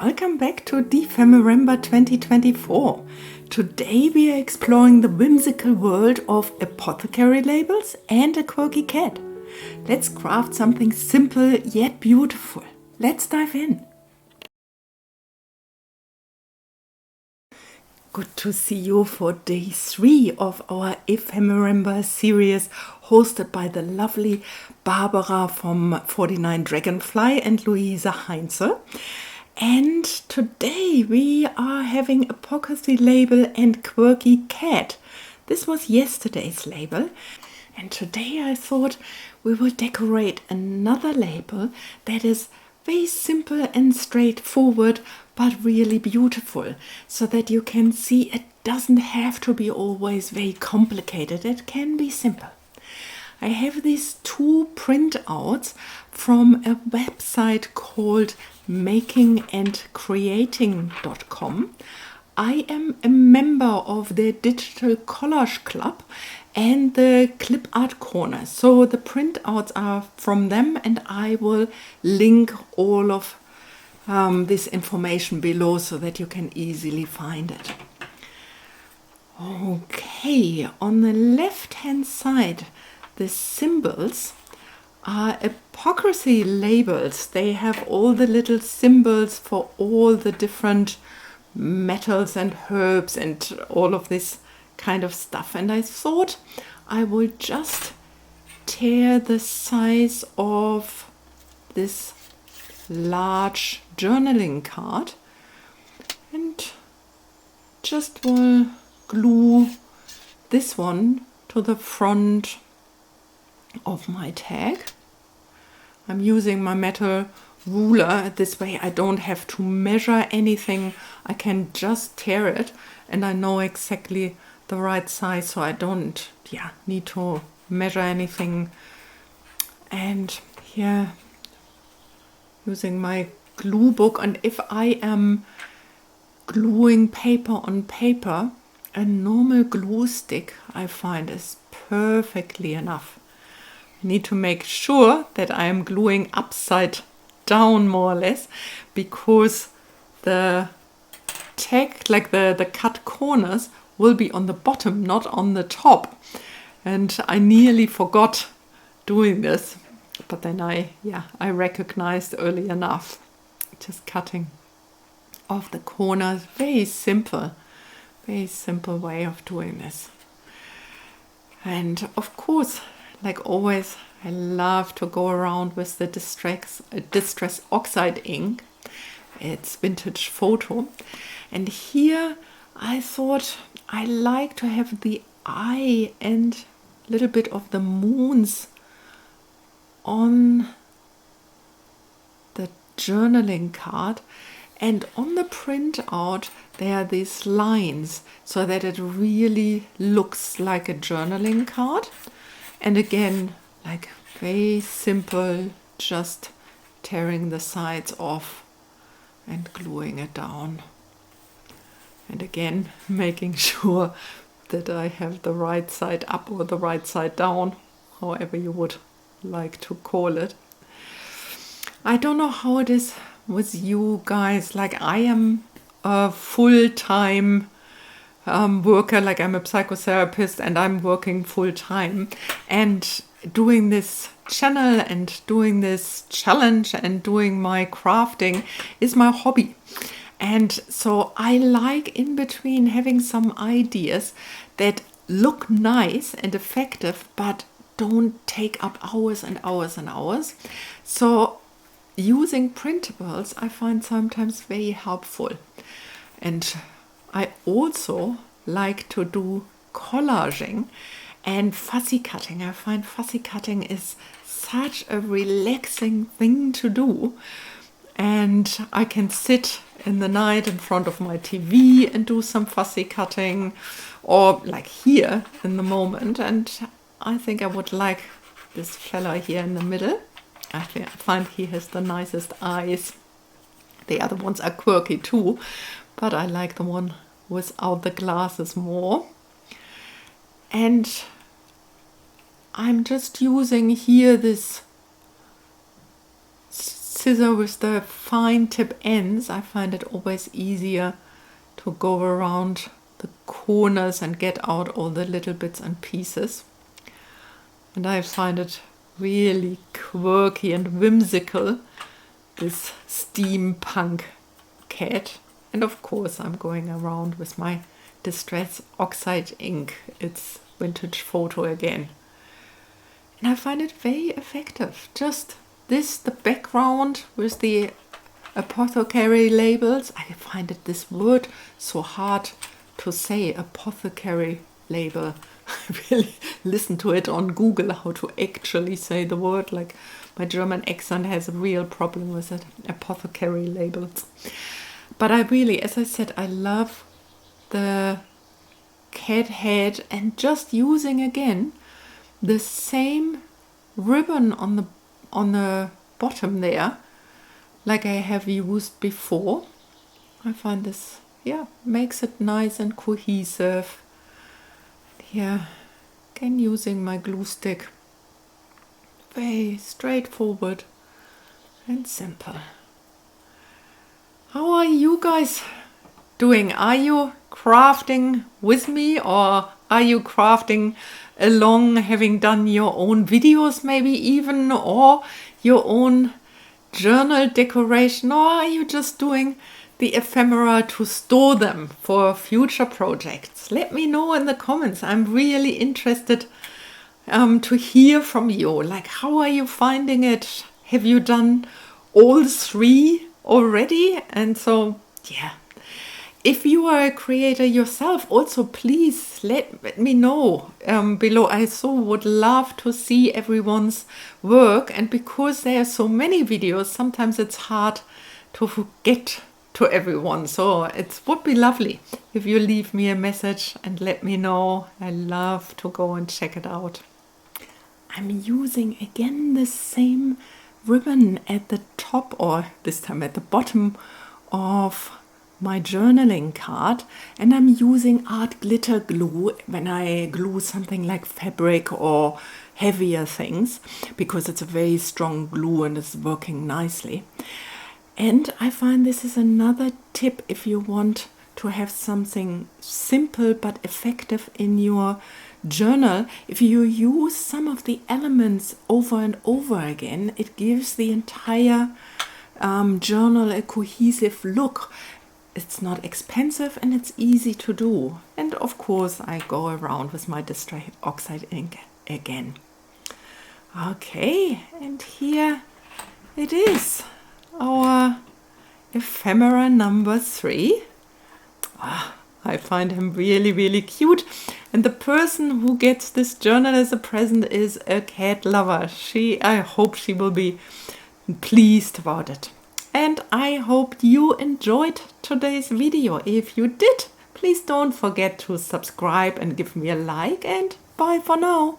Welcome back to DEPHEMEREMBER 2024. Today we are exploring the whimsical world of apothecary labels and a quirky cat. Let's craft something simple yet beautiful. Let's dive in. Good to see you for day 3 of our Ephemerember series, hosted by the lovely Barbara from 49 Dragonfly and Luise Heinze. And today we are having Apothecary label and Quirky cat. This was yesterday's label. And today I thought we will decorate another label that is very simple and straightforward, but really beautiful, so that you can see it doesn't have to be always very complicated. It can be simple. I have these 2 printouts from a website called makingandcreating.com. I am a member of the Digital Collage Club and the Clip Art Corner. So the printouts are from them, and I will link all of this information below so that you can easily find it. Okay, on the left hand side, the symbols are apothecary labels. They have all the little symbols for all the different metals and herbs and all of this kind of stuff. And I thought I will just tear the size of this large journaling card and just will glue this one to the front of my tag. I'm using my metal ruler. This way I don't have to measure anything. I can just tear it and I know exactly the right size, so I don't need to measure anything. And here, using my glue book, and if I am gluing paper on paper, a normal glue stick I find is perfectly enough. I need to make sure that I am gluing upside down, more or less, because the tag, like the cut corners, will be on the bottom, not on the top. And I nearly forgot doing this, but then I recognized early enough. Just cutting off the corners. Very simple way of doing this. And of course, like always, I love to go around with the Distress Oxide ink. It's vintage photo. And here I thought I like to have the eye and a little bit of the moons on the journaling card. And on the printout, there are these lines so that it really looks like a journaling card. And again, like very simple, just tearing the sides off and gluing it down. And again, making sure that I have the right side up or the right side down, however you would like to call it. I don't know how it is with you guys. Like, I am a full-time worker, like I'm a psychotherapist and I'm working full-time, and doing this channel and doing this challenge and doing my crafting is my hobby. And so I like in between having some ideas that look nice and effective but don't take up hours and hours and hours. So using printables I find sometimes very helpful. And I also like to do collaging and fussy cutting. I find fussy cutting is such a relaxing thing to do. And I can sit in the night in front of my TV and do some fussy cutting, or like here in the moment. And I think I would like this fella here in the middle. I find he has the nicest eyes. The other ones are quirky too, but I like the one without the glasses more. And I'm just using here this scissor with the fine tip ends, I find it always easier to go around the corners and get out all the little bits and pieces. And I find it really quirky and whimsical, this steampunk cat. And of course I'm going around with my Distress Oxide ink. It's vintage photo again. And I find it very effective. Just this, the background with the Apothecary labels. I find it, this word, so hard to say, Apothecary label. I really listen to it on Google how to actually say the word. Like, my German accent has a real problem with it. Apothecary labels. But I really, as I said, I love the cat head, and just using again the same ribbon on the bottom there, like I have used before. I find this, yeah, makes it nice and cohesive. Yeah, again using my glue stick. Very straightforward and simple. How are you guys doing? Are you crafting with me, or are you crafting along, having done your own videos maybe even, or your own journal decoration, or are you just doing the ephemera to store them for future projects? Let me know in the comments. I'm really interested to hear from you. Like, how are you finding it? Have you done all three already? And so, yeah. If you are a creator yourself, also please let me know below. I so would love to see everyone's work, and because there are so many videos, sometimes it's hard to get to everyone. So it would be lovely if you leave me a message and let me know. I love to go and check it out. I'm using again the same ribbon at the top, or this time at the bottom of my journaling card, and I'm using art glitter glue when I glue something like fabric or heavier things, because it's a very strong glue and it's working nicely. And I find this is another tip if you want to have something simple but effective in your journal. If you use some of the elements over and over again, it gives the entire journal a cohesive look. It's not expensive and it's easy to do. And of course I go around with my Distress Oxide ink again. Okay, and here it is, our ephemera number 3. I find him really, really cute. And the person who gets this journal as a present is a cat lover. I hope she will be pleased about it. And I hope you enjoyed today's video. If you did, please don't forget to subscribe and give me a like, and bye for now.